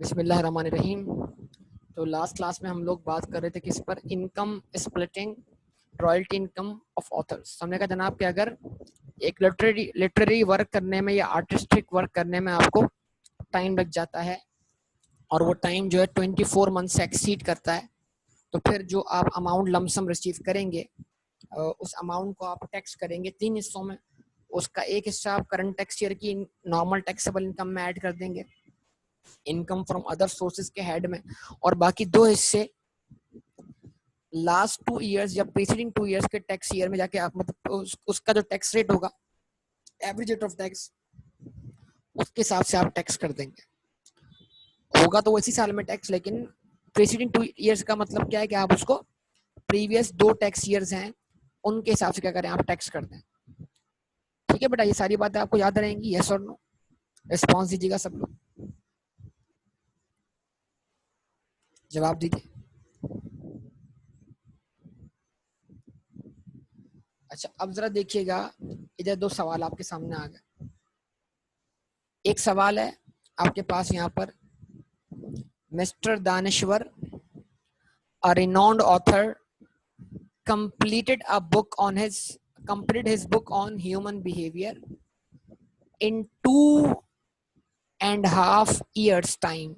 बिस्मिल्लाहिर्रहमानिर्रहीम। तो last class में हम लोग बात कर रहे थे किस पर, income splitting, royalty income of authors. हमने कहा जनाब कि अगर एक लिटरेरी वर्क करने में या आर्टिस्टिक वर्क करने में आपको टाइम लग जाता है और वो टाइम जो है 24 मंथ से एक्सीड करता है, तो फिर जो आप अमाउंट लमसम रिसीव करेंगे उस अमाउंट को आप टैक्स करेंगे 3 हिस्सों में। उसका एक हिस्सा आप करंट टैक्स ईयर की नॉर्मल टैक्सेबल इनकम में ऐड कर देंगे, इनकम फ्रॉम अदर सोर्सेज के हेड में, और बाकी 2 हिस्से लास्ट 2 इयर्स या प्रीसीडिंग 2 इयर्स के टैक्स ईयर में जाके आप मतलब उसका जो टैक्स रेट होगा, एवरेज रेट ऑफ टैक्स, उसके हिसाब से आप टैक्स कर देंगे। होगा तो इसी साल में टैक्स, लेकिन प्रीसीडिंग 2 इयर्स का मतलब क्या है कि आप उसको प्रीवियस 2 टैक्स ईयर्स हैं उनके हिसाब से क्या करें, आप टैक्स कर दें। ठीक है बेटा, ये सारी बातें आपको याद रहेंगी? यस और नो? रिस्पॉन्स दीजिएगा सब लोग, जवाब दीजिए। अच्छा, अब जरा देखिएगा, इधर 2 सवाल आपके सामने आ गए। एक सवाल है आपके पास यहाँ पर, mister Daneshwar, a renowned author, completed his book on human behavior in 2.5 years time।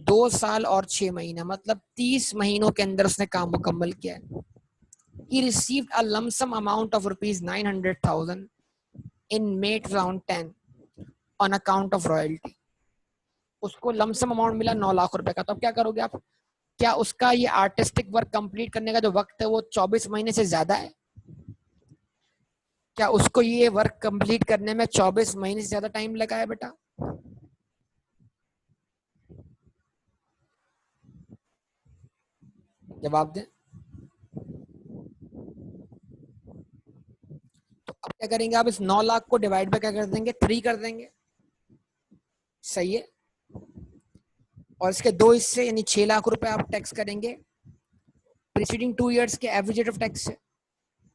2 साल और 6 महीने, मतलब 30 महीनों के अंदर उसने काम मुकम्मल किया है। He received a lump sum amount of rupees 900,000 in May 2010 on account of royalty। उसको लमसम अमाउंट मिला 9 लाख रुपए का। तो अब क्या करोगे आप? क्या उसका ये आर्टिस्टिक वर्क कंप्लीट करने का जो वक्त है वो 24 महीने से ज्यादा है? क्या उसको ये वर्क कंप्लीट करने में 24 महीने से ज्यादा टाइम लगा है बेटा? जवाब दें। तो अब क्या करेंगे आप? इस 9 लाख को डिवाइड बाय क्या कर देंगे? 3 कर देंगे। सही है। और इसके 2 हिस्से यानी 6 लाख रुपए आप टैक्स करेंगे प्रीसीडिंग 2 इयर्स के एवरेज रेट ऑफ टैक्स से,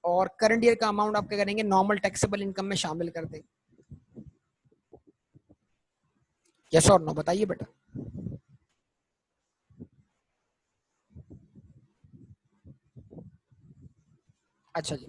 और करंट ईयर का अमाउंट आप क्या करेंगे? नॉर्मल टैक्सेबल इनकम में शामिल कर देंगे। यस और नो बताइए बेटा। अच्छा जी,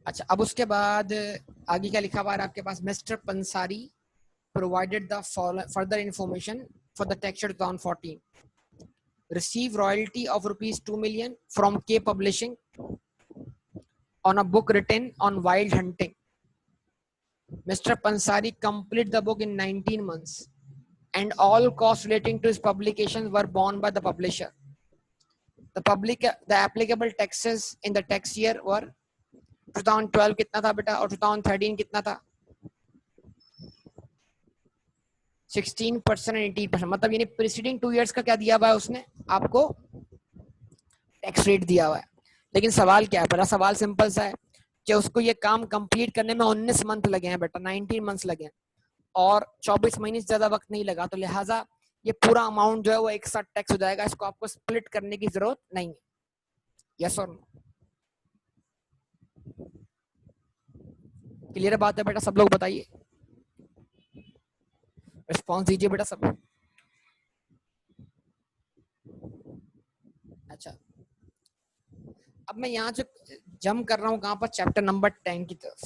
अच्छा अब उसके बाद आगे क्या लिखा हुआ है आपके पास? Mister Pansari provided the further information for the tax year 2014, receive royalty of rupees 2 million from K Publishing on a book written on wild hunting. Mr. Pansari completed the book in 19 months and all costs relating to his publications were borne by the publisher. The applicable taxes in the tax year were 2012 कितना था बेटा, और 2013 कितना था? 16% and 18%, मतलब यानी preceding 2 years का क्या दिया हुआ है उसने आपको? टैक्स रेट दिया हुआ है। लेकिन सवाल क्या है? पहला सवाल सिंपल सा है कि उसको ये काम कंप्लीट करने में 19 मंथ लगे हैं बेटा, 19 मंथ्स लगे हैं, और 24 महीने से ज्यादा वक्त नहीं लगा, तो लिहाजा ये पूरा अमाउंट जो है वो एक साथ टैक्स हो जाएगा, इसको आपको स्प्लिट करने की जरूरत नहीं है। यस और नो? क्लियर बात है बेटा? सब लोग बताइए, रिस्पॉन्स दीजिए बेटा सब। अच्छा, अब मैं यहाँ जो जंप कर रहा हूँ कहाँ पर? चैप्टर नंबर 10 की तरफ।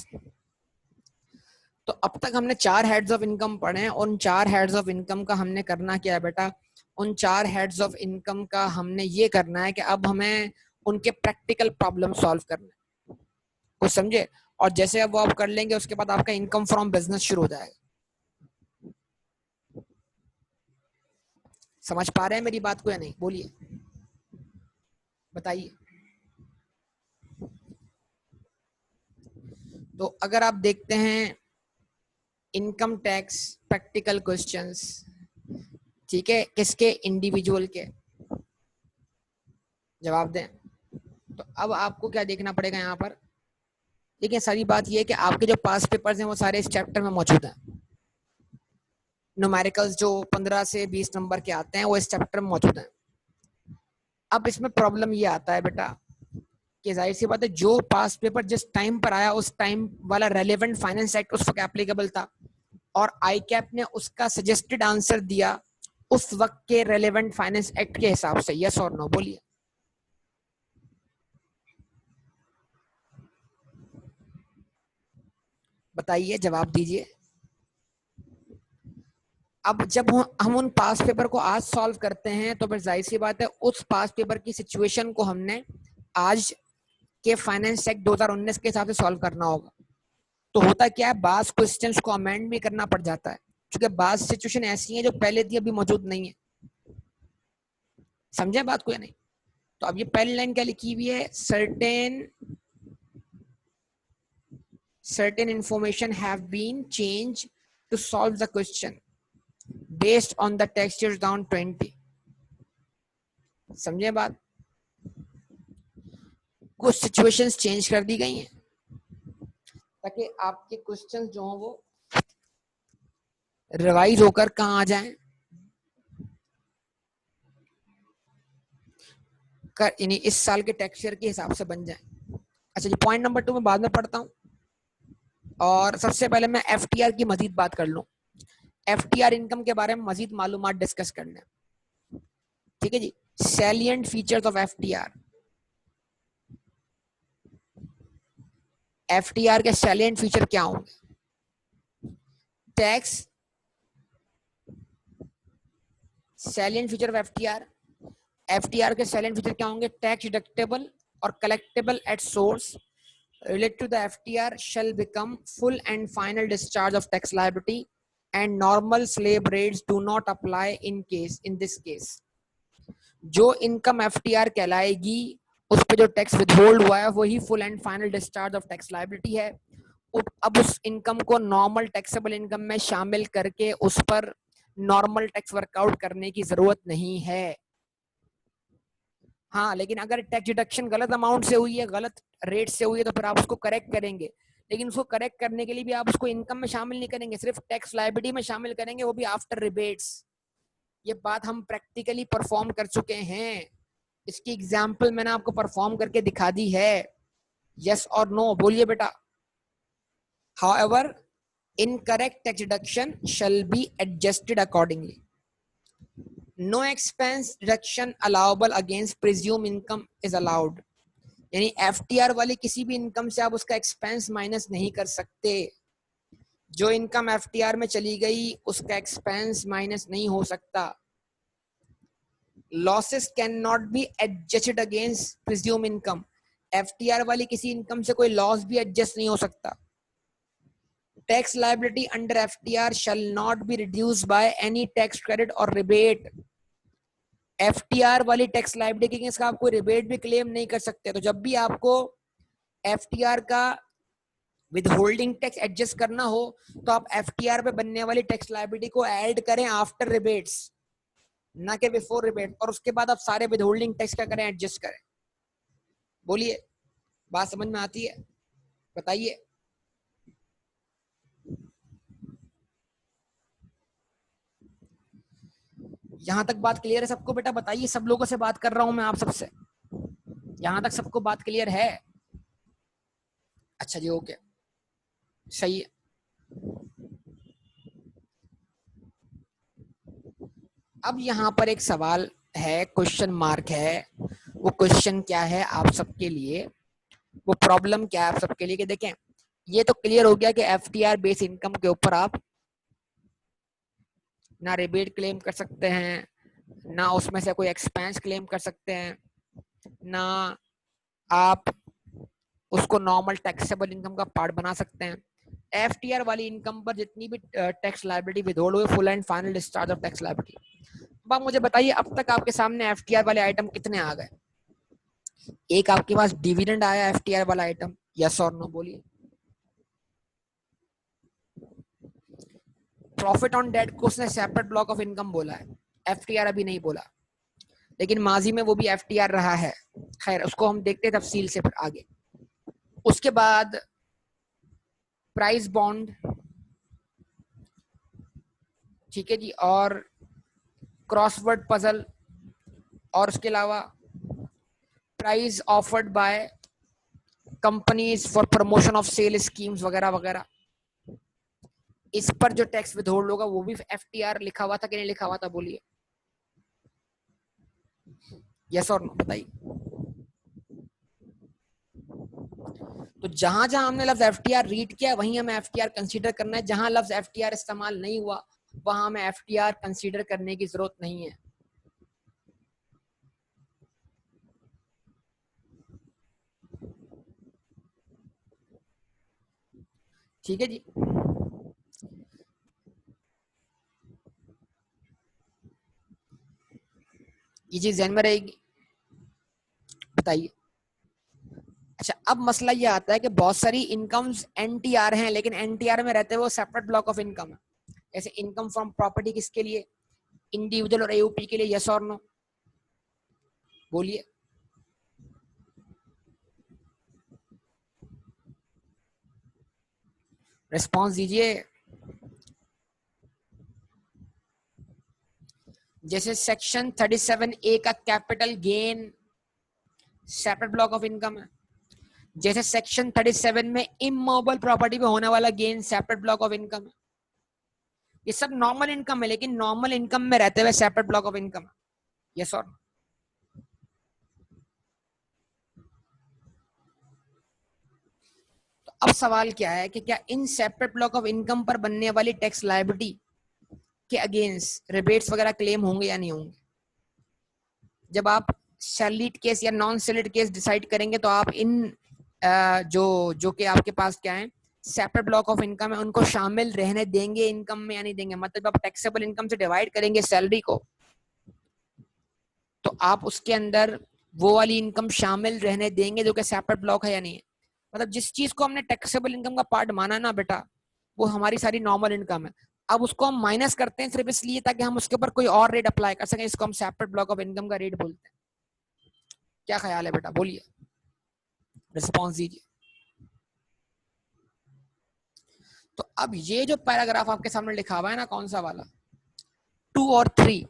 तो अब तक हमने 4 हेड्स ऑफ इनकम पढ़े हैं, और उन 4 हेड्स ऑफ इनकम का हमने करना क्या है बेटा? उन 4 हेड्स ऑफ इनकम का हमने ये करना है कि अब हमें उनके प्रैक्टिकल प्रॉब्लम सॉल्व करना है, कुछ समझे? और जैसे अब वो आप कर लेंगे उसके बाद आपका इनकम फ्रॉम बिजनेस शुरू हो जाएगा। समझ पा रहे हैं मेरी बात को या नहीं? बोलिए, बताइए। तो अगर आप देखते हैं इनकम टैक्स प्रैक्टिकल क्वेश्चंस, ठीक है, किसके? इंडिविजुअल के। जवाब दें। तो अब आपको क्या देखना पड़ेगा यहाँ पर? देखिए, सारी बात ये है कि आपके जो पास पेपर्स हैं वो सारे इस चैप्टर में मौजूद हैं। न्यूमेरिकल्स जो 15 से 20 नंबर के आते हैं वो इस चैप्टर में मौजूद हैं। अब इसमें प्रॉब्लम ये आता है बेटा कि जाहिर सी बात है जो पास पेपर जिस टाइम पर आया उस टाइम वाला रेलेवेंट फाइनेंस एक्ट उस वक्त एप्लीकेबल था और आई कैप ने उसका सजेस्टेड आंसर दिया उस वक्त के रेलेवेंट फाइनेंस एक्ट के हिसाब से। यस और नो बोलिए। बताइए, जवाब दीजिए। अब जब हम उन पास पेपर को आज सॉल्व करते हैं तो फिर जाहिर सी बात है उस पास पेपर की सिचुएशन को हमने आज के फाइनेंस एक्ट 2019 के हिसाब से सॉल्व करना होगा। तो होता क्या है, बास क्वेश्चंस को अमेंड भी करना पड़ जाता है क्योंकि बास सिचुएशन ऐसी है जो पहले थी अभी मौजूद नहीं है। समझे बात को या नहीं? तो अब ये पहली लाइन क्या लिखी हुई है, certain information have been changed to solve the question based on the textures down 20। समझे बात? कुछ सिचुएशंस चेंज कर दी गई हैं ताकि आपके क्वेश्चंस जो हो वो रिवाइज होकर कहाँ आ जाएं, यानी इस साल के टेक्सचर के हिसाब से बन जाए। अच्छा जी, पॉइंट नंबर 2 में बाद में पढ़ता हूँ और सबसे पहले मैं एफटीआर की मजीद बात कर लूँ। एफटीआर इनकम के बारे में मजीद मालूमात डिस्कस करने, ठीक है जी। Salient features of FTR. FTR के सैलिएंट फीचर क्या होंगे? Tax salient feature of FTR, FTR के सैलिएंट फीचर क्या होंगे? टैक्स डिडक्टेबल और collectable at source related to the FTR shall become full and final discharge of tax liability and normal slab rates do not apply in this case। जो income FTR कहलाएगी उस पे जो tax withhold हुआ है वही full and final discharge of tax liability है। अब उस इनकम को नॉर्मल टैक्सेबल इनकम में शामिल करके उस पर नॉर्मल टैक्स वर्कआउट करने की जरूरत नहीं है। हाँ, लेकिन अगर टैक्स डिडक्शन गलत अमाउंट से हुई है, गलत रेट से हुई है तो फिर आप उसको करेक्ट करेंगे, लेकिन उसको करेक्ट करने के लिए भी आप उसको इनकम में शामिल नहीं करेंगे, सिर्फ टैक्स लायबिलिटी में शामिल करेंगे, वो भी आफ्टर रिबेट्स। ये बात हम प्रैक्टिकली परफॉर्म कर चुके हैं, इसकी एग्जांपल मैंने आपको परफॉर्म करके दिखा दी है। यस और नो बोलिए बेटा। However, incorrect tax deduction shall be adjusted accordingly। No expense deduction allowable against presumed income is allowed। यानी एफटीआर वाली किसी भी इनकम से आप उसका एक्सपेंस माइनस नहीं कर सकते। जो इनकम एफटीआर में चली गई उसका एक्सपेंस माइनस नहीं हो सकता। Losses can not be adjusted against presume income. FTR वाली किसी इनकम से कोई लॉस भी एडजस्ट नहीं हो सकता। Tax liability under FTR shall not be reduced by any tax credit और रिबेट। एफटीआर वाली टैक्स लायबिलिटी के आप कोई रिबेट भी क्लेम नहीं कर सकते। तो जब भी आपको एफटीआर का विदहोल्डिंग टैक्स एडजस्ट करना हो तो आप एफटीआर पे बनने वाली टैक्स लायबिलिटी को ऐड करें आफ्टर रिबेट्स, ना कि बिफोर रिबेट, और उसके बाद आप सारे विदहोल्डिंग टैक्स क्या करें, एडजस्ट करें। बोलिए, बात समझ में आती है? बताइए। यहां तक बात क्लियर है सबको बेटा? बताइए, सब लोगों से बात कर रहा हूं मैं, आप सबसे। यहां तक सबको बात क्लियर है? अच्छा जी, ओके, सही है। अब यहाँ पर एक सवाल है, क्वेश्चन मार्क है। वो क्वेश्चन क्या है आप सबके लिए, वो प्रॉब्लम क्या है आप सबके लिए कि देखें, ये तो क्लियर हो गया कि एफटीआर बेस इनकम के ऊपर आप ना रिबेट क्लेम कर सकते हैं, ना उसमें से कोई एक्सपेंस क्लेम कर सकते हैं, ना आप उसको नॉर्मल टैक्सेबल इनकम का पार्ट बना सकते हैं। एफटीआर वाली इनकम पर जितनी भी टैक्स लायबिलिटी विथहोल्ड हुए, full and final discharge of tax liability. अब आप मुझे बताइए, अब तक आपके सामने एफटीआर वाले आइटम कितने आ गए? एक आपके पास डिविडेंड आया एफटीआर वाला आइटम, यस और नो बोलिए। प्रॉफिट ऑन डेट को उसने सेपरेट ब्लॉक ऑफ इनकम बोला है, एफटीआर अभी नहीं बोला, लेकिन माजी में वो भी एफटीआर रहा है। खैर, उसको हम देखते हैं तफसील से फिर आगे। उसके बाद प्राइस बॉन्ड, ठीक है जी, और क्रॉसवर्ड पजल, और उसके अलावा prize offered by companies for promotion of sale schemes वगैरह वगैरह। इस पर जो टैक्स विथहोल्ड होगा वो भी एफटीआर लिखा हुआ था कि नहीं लिखा हुआ था, बोलिए यस और नो, बताइए। तो जहां जहां हमने लफ्ज एफटीआर रीड किया वहीं हमें एफटीआर कंसीडर करना है, जहां लफ्ज एफटीआर इस्तेमाल नहीं हुआ वहां हमें एफटीआर कंसीडर करने की जरूरत नहीं है। ठीक है जी, ये चीज ध्यान में रहेगी, बताइए। अच्छा, अब मसला ये आता है कि बहुत सारी इनकम्स एनटीआर हैं, लेकिन एनटीआर में रहते हुए सेपरेट ब्लॉक ऑफ इनकम है। जैसे इनकम फ्रॉम प्रॉपर्टी किसके लिए, इंडिविजुअल और एयूपी के लिए, यस और नो, बोलिए। रिस्पॉन्स दीजिए। जैसे सेक्शन 37A का capital gain separate block of income है। जैसे सेक्शन 37 में इमूवेबल प्रॉपर्टी पे होने वाला gain separate block of income है। ये सब नॉर्मल इनकम है, लेकिन नॉर्मल इनकम में रहते हुए सेपरेट ब्लॉक ऑफ इनकम है, यस और नो। तो अब सवाल क्या है कि क्या in separate block of income पर बनने वाली टैक्स लायबिलिटी के अगेंस्ट रिबेट्स वगैरह क्लेम होंगे या नहीं होंगे। जब आप सैलरीड केस या नॉन सैलरीड केस डिसाइड करेंगे तो आप इन जो जो कि आपके पास क्या है सेपरेट ब्लॉक ऑफ इनकम है उनको शामिल रहने देंगे इनकम में या नहीं देंगे। मतलब आप टैक्सेबल इनकम से डिवाइड करेंगे सैलरी को, तो आप उसके अंदर वो वाली इनकम शामिल रहने देंगे जो कि सेपरेट ब्लॉक है या नहीं है। मतलब जिस चीज को हमने टैक्सेबल इनकम का पार्ट माना ना बेटा, वो हमारी सारी नॉर्मल इनकम है। अब उसको हम माइनस करते हैं सिर्फ इसलिए ताकि हम उसके ऊपर कोई और रेट अप्लाई कर सकें, इसको हम सेपरेट ब्लॉक ऑफ इनकम का रेट बोलते हैं। क्या ख्याल है बेटा, बोलिए, रिस्पॉन्स दीजिए। तो अब ये जो पैराग्राफ आपके सामने लिखा हुआ है ना, कौन सा वाला, 2 और 3,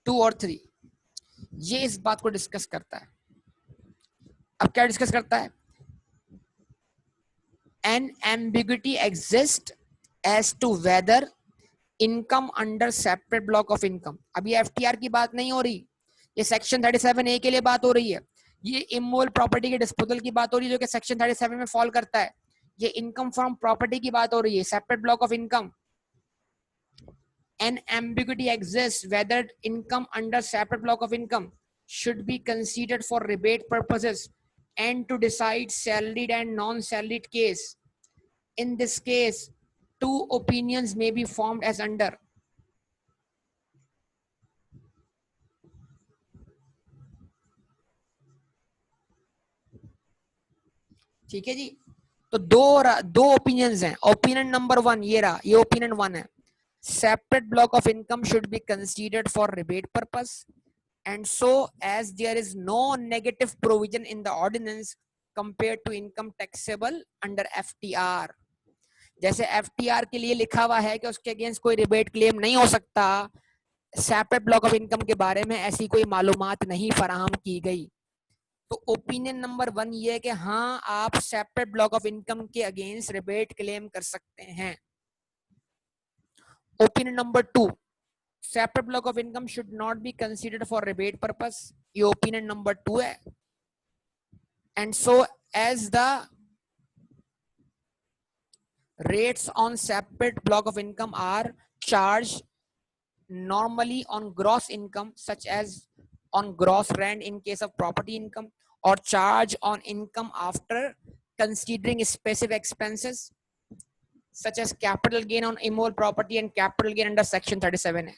टू और थ्री, ये इस बात को डिस्कस करता है। अब क्या डिस्कस करता है, an ambiguity exist as to whether income under separate block of income. अब ये एफटीआर की बात नहीं हो रही, ये सेक्शन 37A के लिए बात हो रही है। ये इमूवेबल प्रॉपर्टी के डिस्पोजल की बात हो रही है जो कि सेक्शन 37 में फॉल करता है। ये इनकम फ्रॉम प्रॉपर्टी की बात हो रही है, separate block of income. An ambiguity exists whether income under separate block of income should be considered for rebate purposes and to decide salaried and non-salaried case. In this case, two opinions may be formed as under. ठीक है जी, तो दो opinions हैं। Opinion number 1 ये रहा, ये opinion 1 है, separate block of income should be considered for rebate purpose and so as there is no negative provision in the ordinance compared to income taxable under FTR। जैसे FTR के लिए लिखा हुआ है कि उसके अगेंस्ट कोई रिबेट क्लेम नहीं हो सकता, सेपरेट ब्लॉक ऑफ इनकम के बारे में ऐसी कोई मालूमात नहीं फराहम की गई। तो ओपिनियन नंबर 1 ये है कि हाँ, आप सेपरेट ब्लॉक ऑफ इनकम के अगेंस्ट रिबेट क्लेम कर सकते हैं। Opinion number 2, separate block of income should not be considered for rebate purpose, ये ओपिनियन नंबर 2 है। and so as the rates on separate block of income are charged normally on gross income such as on gross rent in case of property income or charge on income after considering specific expenses such as capital gain on immovable property and capital gain under section 37 है।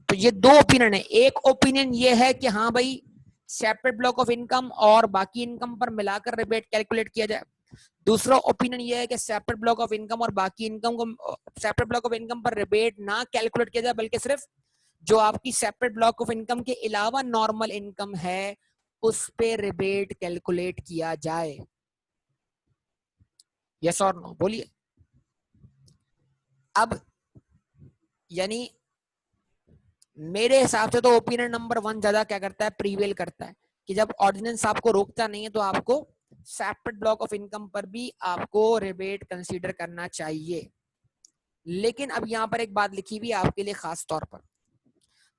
तो ये दो opinion है। एक opinion ये है कि हाँ भाई सेपरेट ब्लॉक ऑफ इनकम और बाकी इनकम पर मिलाकर रिबेट कैलकुलेट किया जाए। दूसरा ओपिनियन ये है कि सेपरेट ब्लॉक ऑफ इनकम और बाकी इनकम को सेपरेट ब्लॉक ऑफ इनकम पर रिबेट ना कैलकुलेट किया जाए, बल्कि सिर्फ जो आपकी सेपरेट ब्लॉक ऑफ इनकम के अलावा नॉर्मल इनकम है उस पे रिबेट कैलकुलेट किया जाए? यस और नो बोलिए। अब यानी मेरे हिसाब से तो ओपिनियन नंबर 1 ज्यादा क्या करता है, प्रीवेल करता है कि जब ऑर्डिनेंस आपको रोकता नहीं है तो आपको सेपरेट ब्लॉक ऑफ इनकम पर भी आपको रिबेट कंसीडर करना चाहिए। लेकिन अब यहाँ पर एक बात लिखी हुई है आपके लिए खास तौर पर,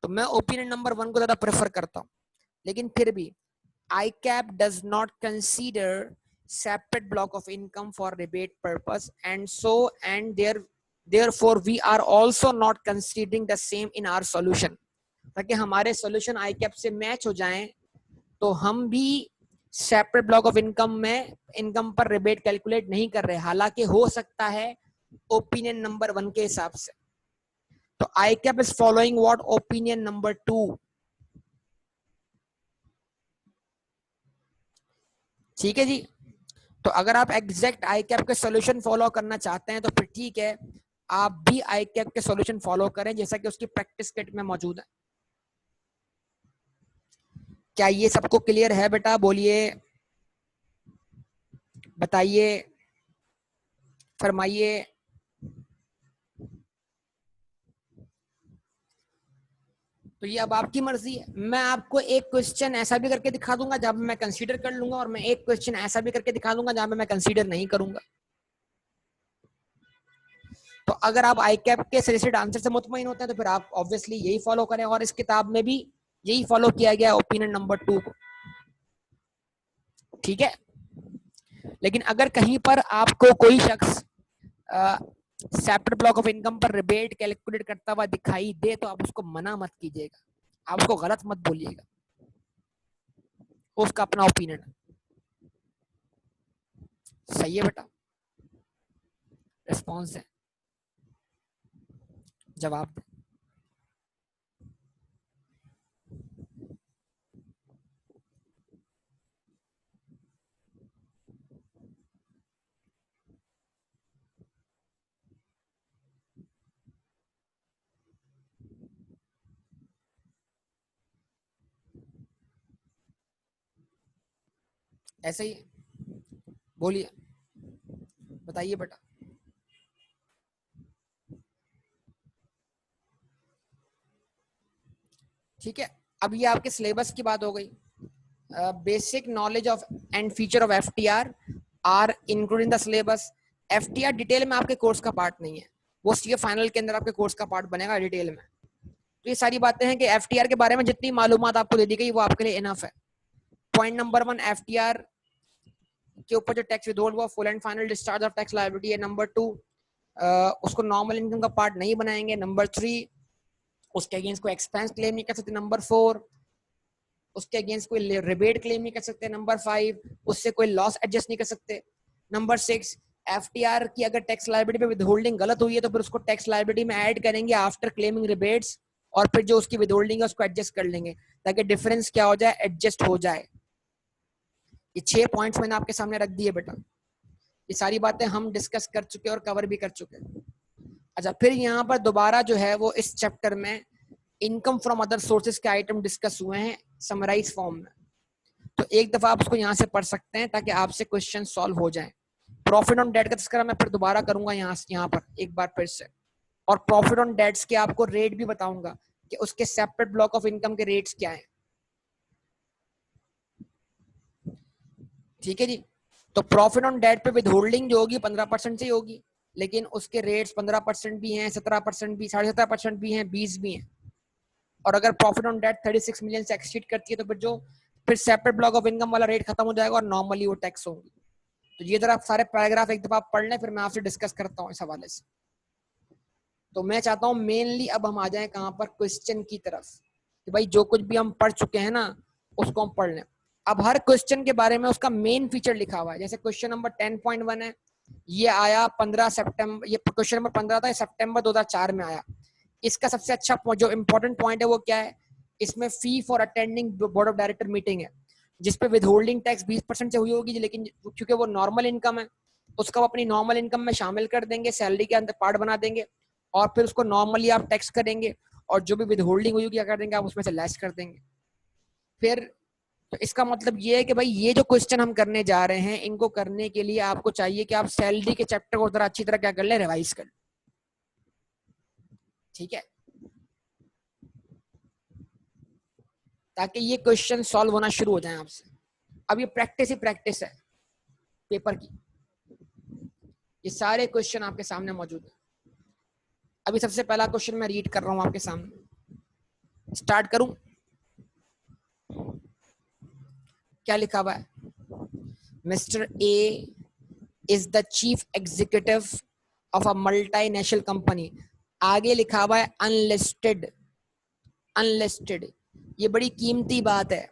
तो मैं ओपिनियन नंबर 1 को ज्यादा प्रेफर करता हूँ, लेकिन फिर भी ICAP does not consider separate block of income for rebate purpose, and therefore we are also not considering the same in our solution। ताकि हमारे सॉल्यूशन ICAP से मैच हो जाएं तो हम भी सेपरेट ब्लॉक ऑफ इनकम में इनकम पर रिबेट कैलकुलेट नहीं कर रहे, हालांकि हो सकता है ओपिनियन नंबर 1 के हिसाब से। तो ICAP is following what opinion number 2। ठीक है जी। तो अगर आप एग्जैक्ट ICAP के सॉल्यूशन फॉलो करना चाहते हैं तो फिर ठीक है, आप भी ICAP के सॉल्यूशन फॉलो करें जैसा कि उसकी प्रैक्टिस किट में मौजूद है। क्या ये सबको क्लियर है बेटा? बोलिए, बताइए, फरमाइए। तो ये अब आपकी मर्जी है। मैं आपको एक क्वेश्चन ऐसा भी करके दिखा दूंगा जहां मैं कंसीडर कर लूंगा, और मैं एक क्वेश्चन ऐसा भी करके दिखा दूंगा जहां मैं कंसीडर नहीं करूंगा। तो अगर आप ICAP के सजेस्टेड आंसर से मुतमईन होते हैं तो फिर आप ऑब्वियसली यही फॉलो करें, और इस किताब में भी यही फॉलो किया गया ओपिनियन नंबर 2 को। ठीक है। लेकिन अगर कहीं पर आपको कोई शख्स सेपरेट ब्लॉक ऑफ इनकम पर रिबेट कैलकुलेट करता हुआ दिखाई दे तो आप उसको मना मत कीजिएगा, आप उसको गलत मत बोलिएगा, उसका अपना ओपिनियन है। सही है बेटा? रिस्पॉन्स है, जवाब दे। ऐसे ही बोलिए, बताइए बेटा। ठीक है। अब ये आपके सिलेबस की बात हो गई। Basic knowledge of and feature of FTR are including the syllabus. FTR detail में आपके कोर्स का पार्ट नहीं है, वो सीए फाइनल के अंदर आपके कोर्स का पार्ट बनेगा डिटेल में। तो ये सारी बातें हैं कि FTR के बारे में जितनी मालूमात आपको दे दी गई वो आपके लिए इनफ है। पॉइंट नंबर 1, FTR के ऊपर जो टैक्स विथहोल्ड हुआ full and final discharge of tax liability है। नंबर 2, उसको नॉर्मल इनकम का पार्ट नहीं बनाएंगे। नंबर 3, उसके अगेंस्ट कोई एक्सपेंस क्लेम नहीं कर सकते। नंबर 4, उसके अगेंस्ट कोई रिबेट क्लेम नहीं कर सकते। नंबर 5, उससे कोई लॉस एडजस्ट नहीं कर सकते। नंबर 6, FTR की अगर टैक्स लायबिलिटी पे विदहोल्डिंग गलत हुई है तो फिर उसको टैक्स लायबिलिटी में ऐड करेंगे आफ्टर क्लेमिंग रिबेट्स, और फिर जो उसकी विदहोल्डिंग है उसको एडजस्ट कर लेंगे ताकि डिफरेंस क्या हो जाए, एडजस्ट हो जाए। ये 6 पॉइंट्स मैंने आपके सामने रख दिए बेटा। ये सारी बातें हम डिस्कस कर चुके और कवर भी कर चुके। अच्छा, फिर यहाँ पर दोबारा जो है वो इस चैप्टर में इनकम फ्रॉम अदर सोर्सेज के आइटम डिस्कस हुए हैं समराइज फॉर्म में। तो एक दफा आप उसको यहाँ से पढ़ सकते हैं ताकि आपसे क्वेश्चन सॉल्व हो जाए। प्रॉफिट ऑन डेट का तस्करा मैं फिर दोबारा करूंगा यहाँ पर एक बार फिर से, और प्रॉफिट ऑन डेट्स के आपको रेट भी बताऊंगा कि उसके सेपरेट ब्लॉक ऑफ इनकम के रेट्स क्या हैं। ठीक है जी। तो प्रॉफिट ऑन डेट पे विदहोल्डिंग जो होगी 15% से ही होगी, लेकिन उसके रेट्स 15% भी हैं, 17% भी, 17.5% भी हैं, 20 भी हैं। और अगर प्रॉफिट ऑन डेट 36 मिलियन से एक्सीड करती है तो फिर सेपरेट ब्लॉक ऑफ इनकम वाला रेट खत्म हो जाएगा और नॉर्मली वो टैक्स होगी। तो ये जरा आप सारे पैराग्राफ एक दफा पढ़ लें, फिर मैं आपसे डिस्कस करता हूँ इस हवाले से। तो मैं चाहता हूँ मेनली अब हम आ जाए कहाँ पर, क्वेश्चन की तरफ, कि भाई जो कुछ भी हम पढ़ चुके हैं ना उसको हम पढ़ लें। अब हर क्वेश्चन के बारे में उसका मेन फीचर लिखा हुआ है। जैसे क्वेश्चन नंबर 10.1 है, ये आया 15 सितंबर, ये क्वेश्चन नंबर 15 था, सितंबर 2004 में आया। इसका सबसे अच्छा जो इंपॉर्टेंट पॉइंट है वो क्या है, इसमें fee for attending board of director meeting है, जिसपे विदहोल्डिंग टैक्स 20% से हुई होगी, लेकिन क्योंकि वो नॉर्मल इनकम है उसका वो अपनी नॉर्मल इनकम में शामिल कर देंगे, सैलरी के अंदर पार्ट बना देंगे, और फिर उसको नॉर्मली आप टैक्स करेंगे, और जो भी विदहोल्डिंग हुई होगी क्या कर देंगे आप उसमें से लेस कर देंगे। फिर तो इसका मतलब ये है कि भाई ये जो क्वेश्चन हम करने जा रहे हैं, इनको करने के लिए आपको चाहिए कि आप सैलरी के चैप्टर को जरा अच्छी तरह क्या कर ले, रिवाइज कर। ठीक है, ताकि ये क्वेश्चन सॉल्व होना शुरू हो जाए आपसे। अब ये प्रैक्टिस ही प्रैक्टिस है पेपर की, ये सारे क्वेश्चन आपके सामने मौजूद है। अभी सबसे पहला क्वेश्चन मैं रीड कर रहा हूं आपके सामने, स्टार्ट करूं। क्या लिखा हुआ है? Mister A is the chief executive of a multinational company. आगे लिखा हुआ है अनलिस्टेड। अनलिस्टेड ये बड़ी कीमती बात है।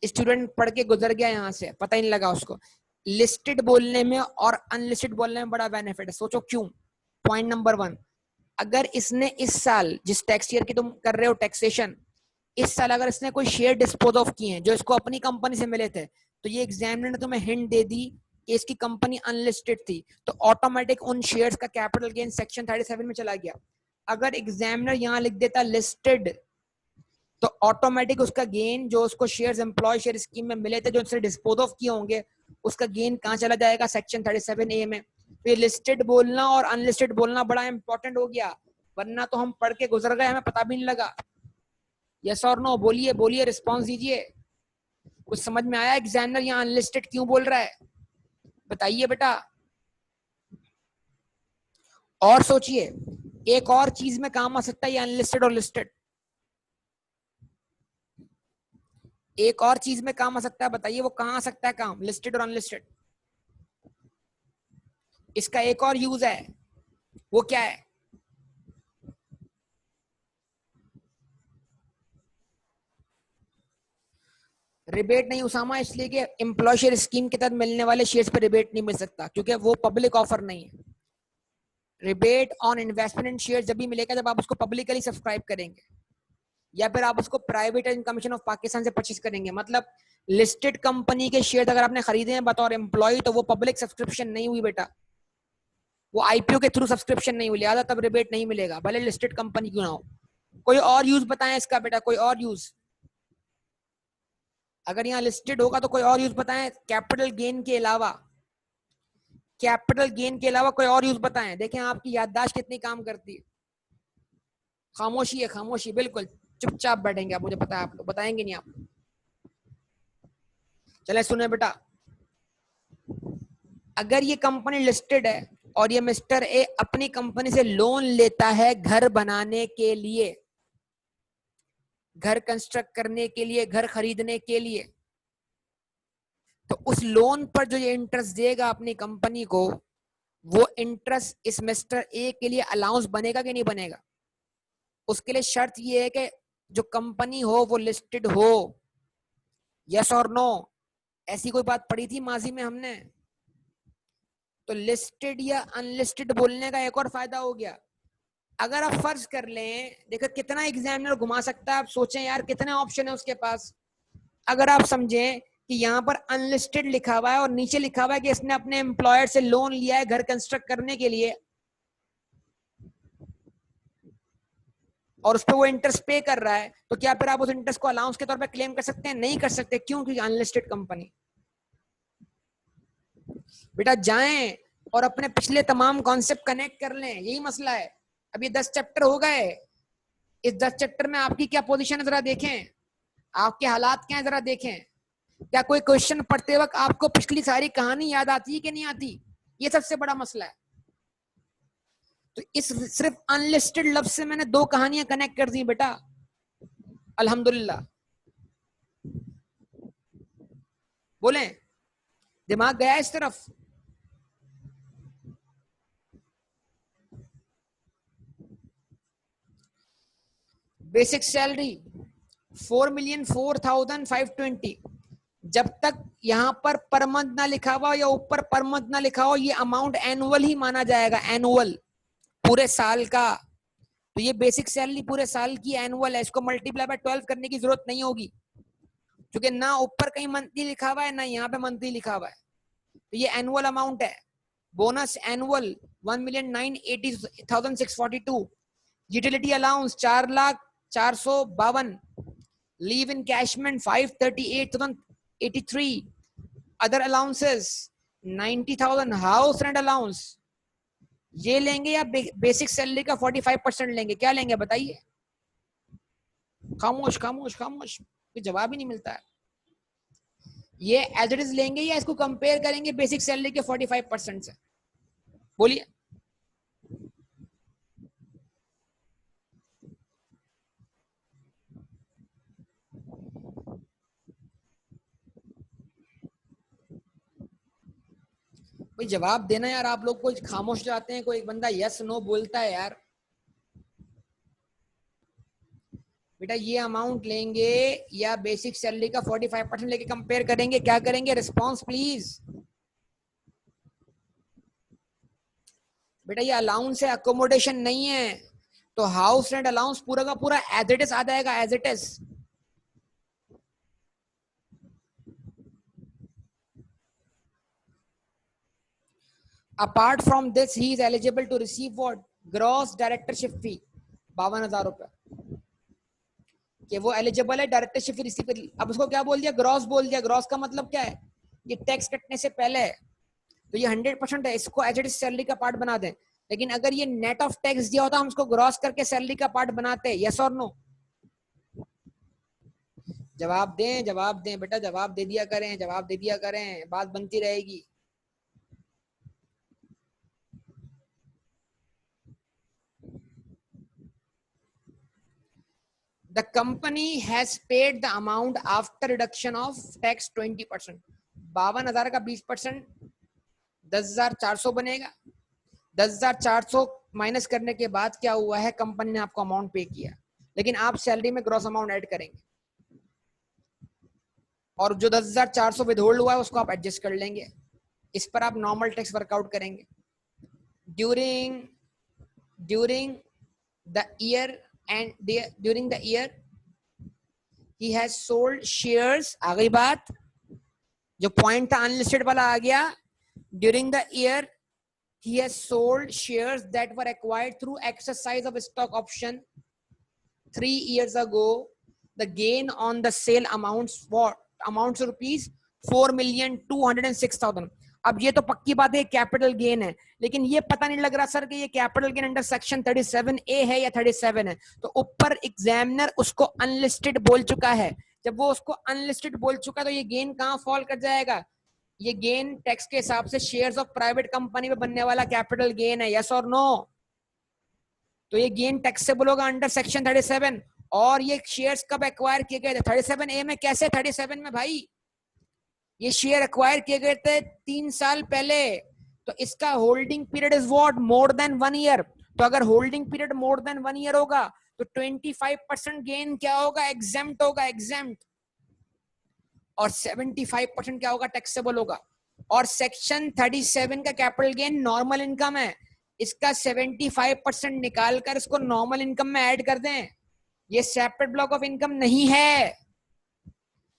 स्टूडेंट पढ़ के गुजर गया यहाँ से, पता ही नहीं लगा उसको। लिस्टेड बोलने में और अनलिस्टेड बोलने में बड़ा बेनिफिट है। सोचो क्यों। पॉइंट नंबर 1, अगर इसने इस साल, जिस टैक्स ईयर की तुम कर रहे हो टैक्सेशन, इस साल अगर इसने कोई शेयर डिस्पोज ऑफ किए हैं जो इसको अपनी कंपनी से मिले थे, तो ये एग्जामिनर ने तुम्हें हिंट दे दी कि इसकी कंपनी अनलिस्टेड थी, तो ऑटोमेटिक उन शेयर्स का कैपिटल गेन सेक्शन 37 में चला गया। अगर एग्जामिनर यहाँ लिख देता लिस्टेड, तो ऑटोमेटिक उसका गेन जो उसको शेयर्स एम्प्लॉय शेयर स्कीम में मिले थे, जो उसने डिस्पोज ऑफ किए होंगे, उसका गेन कहाँ चला जाएगा? सेक्शन 37A में। तो लिस्टेड बोलना और अनलिस्टेड बोलना बड़ा इंपॉर्टेंट हो गया, वरना तो हम पढ़ के गुजर गए, हमें पता भी नहीं लगा। यस और नो बोलिए, बोलिए, रिस्पॉन्स दीजिए। कुछ समझ में आया एग्जामिनर यहाँ अनलिस्टेड क्यों बोल रहा है? बताइए बेटा। और सोचिए, एक और चीज में काम आ सकता है ये अनलिस्टेड और लिस्टेड। एक और चीज में काम आ सकता है, बताइए वो कहां आ सकता है काम, लिस्टेड और अनलिस्टेड? इसका एक और यूज है, वो क्या है? रिबेट नहीं उसामा, इसलिए कि एम्प्लॉय शेयर स्कीम के तहत मिलने वाले शेयर्स पे रिबेट नहीं मिल सकता, क्योंकि वो पब्लिक ऑफर नहीं है। Rebate on investment in share जब भी मिलेगा जब आप उसको पब्लिकली सब्सक्राइब करेंगे, या फिर आप उसको private and commission of Pakistan से परचेज करेंगे। मतलब लिस्टेड कंपनी के शेयर अगर आपने खरीदे हैं बतौर एम्प्लॉय, तो वो पब्लिक सब्सक्रिप्शन नहीं हुई बेटा, वो आईपीओ के थ्रू सब्सक्रिप्शन नहीं हुई, लिहाजा तब रिबेट नहीं मिलेगा, भले लिस्टेड कंपनी क्यों ना हो। कोई और यूज बताएं इसका बेटा, कोई और यूज? अगर यहाँ लिस्टेड होगा तो कोई और यूज बताएं, कैपिटल गेन के अलावा। कैपिटल गेन के अलावा कोई और यूज बताएं। देखें आपकी याददाश्त कितनी काम करती है। खामोशी है, खामोशी, बिल्कुल चुपचाप बैठेंगे आप, मुझे पता है आप लोग बताएंगे नहीं। आप चले सुने बेटा, अगर ये कंपनी लिस्टेड है और ये मिस्टर ए अपनी कंपनी से लोन लेता है घर बनाने के लिए, घर कंस्ट्रक्ट करने के लिए, घर खरीदने के लिए, तो उस लोन पर जो ये इंटरेस्ट देगा अपनी कंपनी को, वो इंटरेस्ट इस मिस्टर ए के लिए अलाउंस बनेगा कि नहीं बनेगा? उसके लिए शर्त ये है कि जो कंपनी हो वो लिस्टेड हो। यस और नो? ऐसी कोई बात पड़ी थी माजी में हमने? तो लिस्टेड या अनलिस्टेड बोलने का एक और फायदा हो गया। अगर आप फर्ज कर लें, देखो कितना एग्जामिनर घुमा सकता है, आप सोचें यार कितने ऑप्शन है उसके पास। अगर आप समझें कि यहाँ पर अनलिस्टेड लिखा हुआ है और नीचे लिखा हुआ है कि इसने अपने एम्प्लॉयर से लोन लिया है घर कंस्ट्रक्ट करने के लिए, और उस पर वो इंटरेस्ट पे कर रहा है, तो क्या फिर आप उस इंटरेस्ट को अलाउंस के तौर पे क्लेम कर सकते हैं? नहीं कर सकते। क्यों? क्योंकि अनलिस्टेड कंपनी। बेटा जाएं और अपने पिछले तमाम कॉन्सेप्ट कनेक्ट कर लें, यही मसला है। अभी 10 चैप्टर हो गए, इस 10 चैप्टर में आपकी क्या पोजीशन है जरा देखें, आपके हालात क्या है जरा देखें। क्या कोई क्वेश्चन पढ़ते वक्त आपको पिछली सारी कहानी याद आती है कि नहीं आती? ये सबसे बड़ा मसला है। तो इस सिर्फ अनलिस्टेड लफ्ज से मैंने 2 कहानियां कनेक्ट कर दी बेटा, अल्हम्दुलिल्लाह। बोलें, दिमाग गया इस तरफ? Basic salary 4,04,520। जब तक यहाँ पर पर मंथ ना लिखा हुआ या ऊपर पर मंथ ना लिखा हो, ये अमाउंट एनुअल ही माना जाएगा, एनुअल, पूरे साल का। तो ये बेसिक सैलरी पूरे साल की एनुअल है, इसको मल्टीप्लाई बाय 12 करने की जरूरत नहीं होगी, क्योंकि ना ऊपर कहीं मंथली लिखा हुआ है ना यहाँ पे मंथली लिखा हुआ है। तो ये एनुअल अमाउंट है। Bonus annual 1,980,642। Utility allowance 4,04,52। Leave encashment 538,083, other allowances 90,000, house rent allowance. ये लेंगे या बेसिक सैलरी का 45% लेंगे? क्या लेंगे बताइए? खामोश खामोश खामोश, कोई जवाब ही नहीं मिलता है। ये एज इट इज लेंगे या इसको कंपेयर करेंगे बेसिक सैलरी के 45% से? बोलिए। कोई जवाब देना यार, आप लोग कोई खामोश जाते हैं, कोई एक बंदा यस नो बोलता है यार। बेटा ये अमाउंट लेंगे या बेसिक सैलरी का 45% लेके कंपेयर करेंगे? क्या करेंगे? Response please. बेटा ये अलाउंस है, अकोमोडेशन नहीं है। तो हाउस रेंट अलाउंस पूरा का पूरा एज इट इज आ जाएगा, as it is. Apart from this he is eligible to receive what? Gross directorship fee 52,000 रुपए कि वो एलिजिबल है डायरेक्टरशिप फी रिसीव। अब उसको क्या बोल दिया? ग्रॉस बोल दिया। ग्रॉस का मतलब क्या है? ये टैक्स कटने से पहले है, तो ये 100% है, इसको एज इट इज सैलरी का पार्ट बना दें। लेकिन अगर ये नेट ऑफ टैक्स दिया होता, हम उसको ग्रॉस करके सैलरी का पार्ट बनाते। यस और नो? जवाब दें, जवाब दें बेटा, जवाब दे दिया करें, जवाब दे दिया करें, बात बनती रहेगी। The company has paid the amount after reduction of tax 20%. 52,000 का 20% 10,400 बनेगा। 10,400 माइनस करने के बाद क्या हुआ है? कंपनी ने आपको अमाउंट पे किया, लेकिन आप सैलरी में ग्रॉस अमाउंट ऐड करेंगे और जो 10,400 विदहोल्ड हुआ है उसको आप एडजस्ट कर लेंगे। इस पर आप नॉर्मल टैक्स वर्कआउट करेंगे। During the year and during the year he has sold shares। आ गई बात, जो पॉइंट था अनलिस्टेड वाला आ गया। During the year he has sold shares that were acquired through exercise of stock option 3 years ago। the gain on the sale amounts rupees 4,206,000। अब ये तो पक्की बात है कैपिटल गेन है, लेकिन ये पता नहीं लग रहा सर कि ये capital gain under section 37A है या 37 है। तो ऊपर एग्जामिनर उसको अनलिस्टेड बोल चुका है। जब वो उसको अनलिस्टेड बोल चुका है, तो ये गेन कहां फॉल कर जाएगा? ये गेन टैक्स के हिसाब से शेयर्स ऑफ प्राइवेट कंपनी में बनने वाला कैपिटल गेन है। यस और नो? तो ये गेन टैक्सेबल होगा अंडर सेक्शन 37। और ये शेयर्स कब एक्वायर किए गए थे? 37A में। कैसे 37 में भाई? ये शेयर एक्वायर किए गए थे 3 साल पहले, तो इसका holding period is what? More than 1 year. तो अगर holding period more than 1 year होगा तो 25% गेन क्या होगा? एग्जेम्प्ट होगा, एग्जेम्प्ट। और 75% क्या होगा? टैक्सेबल होगा। और सेक्शन 37 का कैपिटल गेन नॉर्मल इनकम है, इसका 75% निकाल कर इसको नॉर्मल इनकम में ऐड कर दें। ये सेपरेट ब्लॉक ऑफ इनकम नहीं है।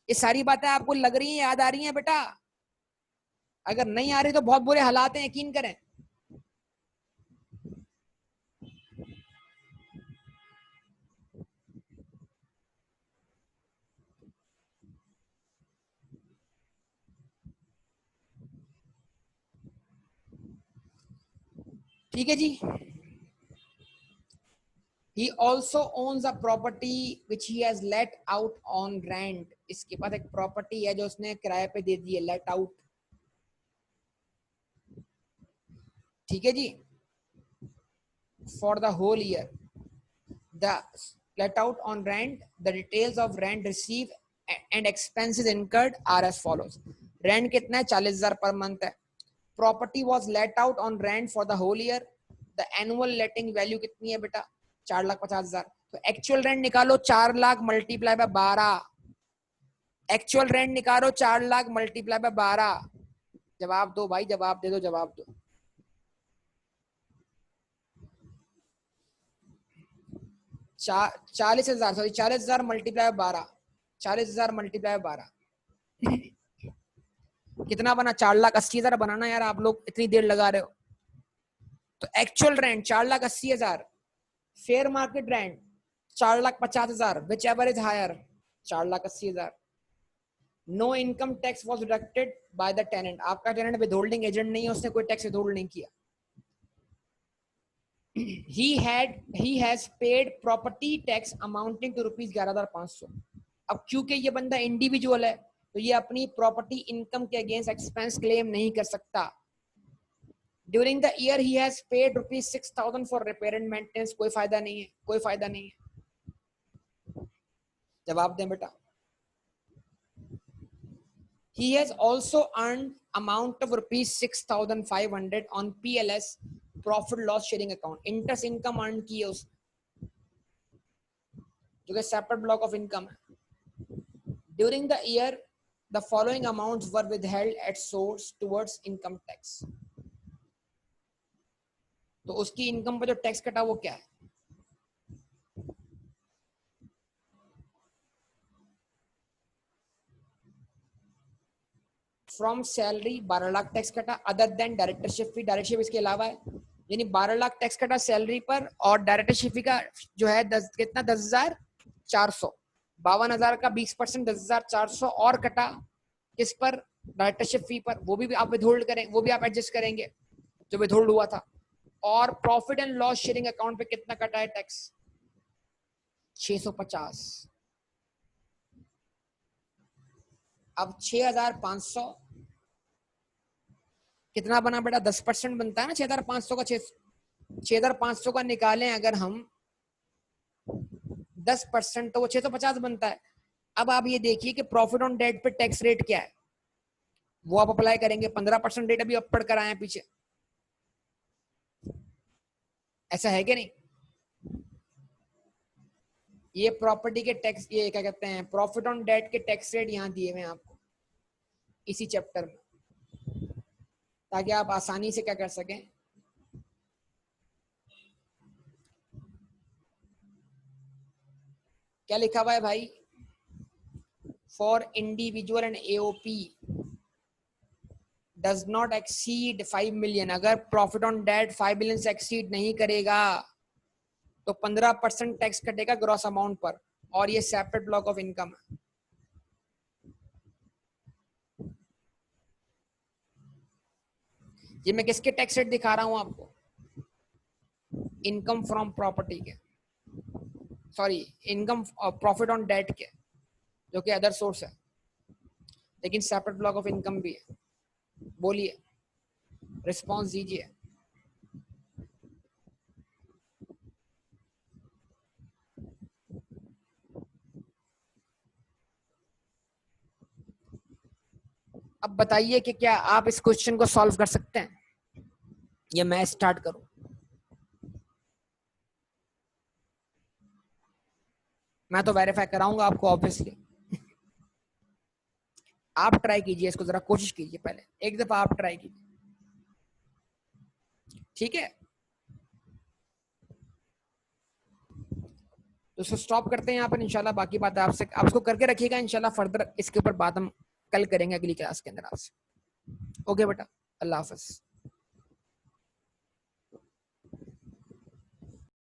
ये सारी बातें आपको लग रही हैं, याद आ रही हैं बेटा? अगर नहीं आ रही तो बहुत बुरे हालात हैं, यकीन करें। ठीक है जी। He also owns a property which he has let out on rent। इसके पास एक प्रॉपर्टी है जो उसने किराए पे दे दी है, let out। ठीक है जी। For the whole year, the let out on rent, the details of rent received and expenses incurred are as follows। Rent कितना है? 40,000 पर मंथ है। Property was let out on rent for the whole year. The annual letting value कितनी है बेटा? 4,50,000। तो actual rent निकालो, 4 lakh multiply by 12। Actual rent निकालो, 4 लाख मल्टीप्लाई बाय 12। जवाब दो भाई, जवाब दे दो, जवाब दो। 40,000, सॉरी 40,000 मल्टीप्लाई 12। 40,000 मल्टीप्लाई 12 कितना बना? 4,80,000 बनाना यार, आप लोग इतनी देर लगा रहे हो। तो actual rent 4,80,000, fair market rent 4,50,000, whichever is higher. 4,80,000। No income tax was deducted by the tenant, आपका टेनेंट विदहोल्डिंग एजेंट नहीं है, उसने कोई टैक्स विदहोल्ड नहीं किया। he has paid property tax amounting to rupees 11,500। अब क्योंकि ये बंदा इंडिविजुअल है तो ये अपनी प्रॉपर्टी इनकम के अगेंस्ट एक्सपेंस क्लेम नहीं कर सकता। During the year he has paid rupees 6,000 for repair and maintenance, कोई फायदा नहीं है, कोई फायदा नहीं है। जवाब दें बेटा। He has also earned amount of rupees 6,500 on PLS profit loss sharing account, interest income earn की है उस, जो कि सेपरेट ब्लॉक ऑफ इनकम है। During the year the following amounts were withheld at source towards income tax, तो उसकी income पर जो टैक्स कटा वो क्या है? फ्रॉम सैलरी 12 लाख टैक्स कटा, अदर देन डायरेक्टरशिप फी, डायरेक्टरशिप इसके अलावा है, यानी 12 लाख टैक्स कटा सैलरी पर, और डायरेक्टरशिप फी का जो है कितना 10,400, 52,000 का 20%, 10,400 और कटा किस पर? डायरेक्टरशिप फी पर, वो भी आप विदहोल्ड करें, वो भी आप एडजस्ट करेंगे जो विदहोल्ड हुआ था। और profit and loss sharing account पे कितना कटा है टैक्स? 650। अब 6,500 कितना बना बेटा? 10% बनता है ना 6,500 का। 6,500 का निकालें अगर हम 10% तो वो 650 बनता है। अब आप ये देखिए कि प्रॉफिट ऑन डेट पे टैक्स रेट क्या है, वो आप अप्लाई करेंगे। 15% रेट अभी अप कर आए हैं पीछे, ऐसा है कि नहीं? ये प्रॉपर्टी के टैक्स, ये क्या कहते हैं, प्रॉफिट ऑन डेट के टैक्स रेट यहाँ दिए हुए हैं आपको इसी चैप्टर में, ताकि आप आसानी से क्या कर सकें, क्या लिखा हुआ है भाई? For individual and AOP does not exceed 5 million, अगर प्रॉफिट ऑन डेट 5 मिलियन से एक्सीड नहीं करेगा तो 15% टैक्स कटेगा ग्रॉस अमाउंट पर, और ये सेपरेट ब्लॉक ऑफ इनकम है। ये मैं किसके टैक्स रेट दिखा रहा हूं आपको? इनकम फ्रॉम प्रॉपर्टी के, sorry income profit on debt के, जो कि अदर सोर्स है लेकिन सेपरेट ब्लॉक ऑफ इनकम भी है। बोलिए, रिस्पॉन्स दीजिए। अब बताइए कि क्या आप इस क्वेश्चन को सॉल्व कर सकते हैं, या मैं स्टार्ट करूं? मैं तो वेरीफाई कराऊंगा आपको ऑब्वियसली। आप ट्राई कीजिए इसको, जरा कोशिश कीजिए, पहले एक दफा आप ट्राई कीजिए, ठीक है? तो इसको स्टॉप करते हैं यहाँ पर इंशाल्लाह। बाकी बात आपसे, आप इसको करके रखिएगा इंशाल्लाह, फर्दर इसके ऊपर बात हम कल करेंगे अगली क्लास के अंदर आपसे। ओके बेटा, अल्लाह हाफिज।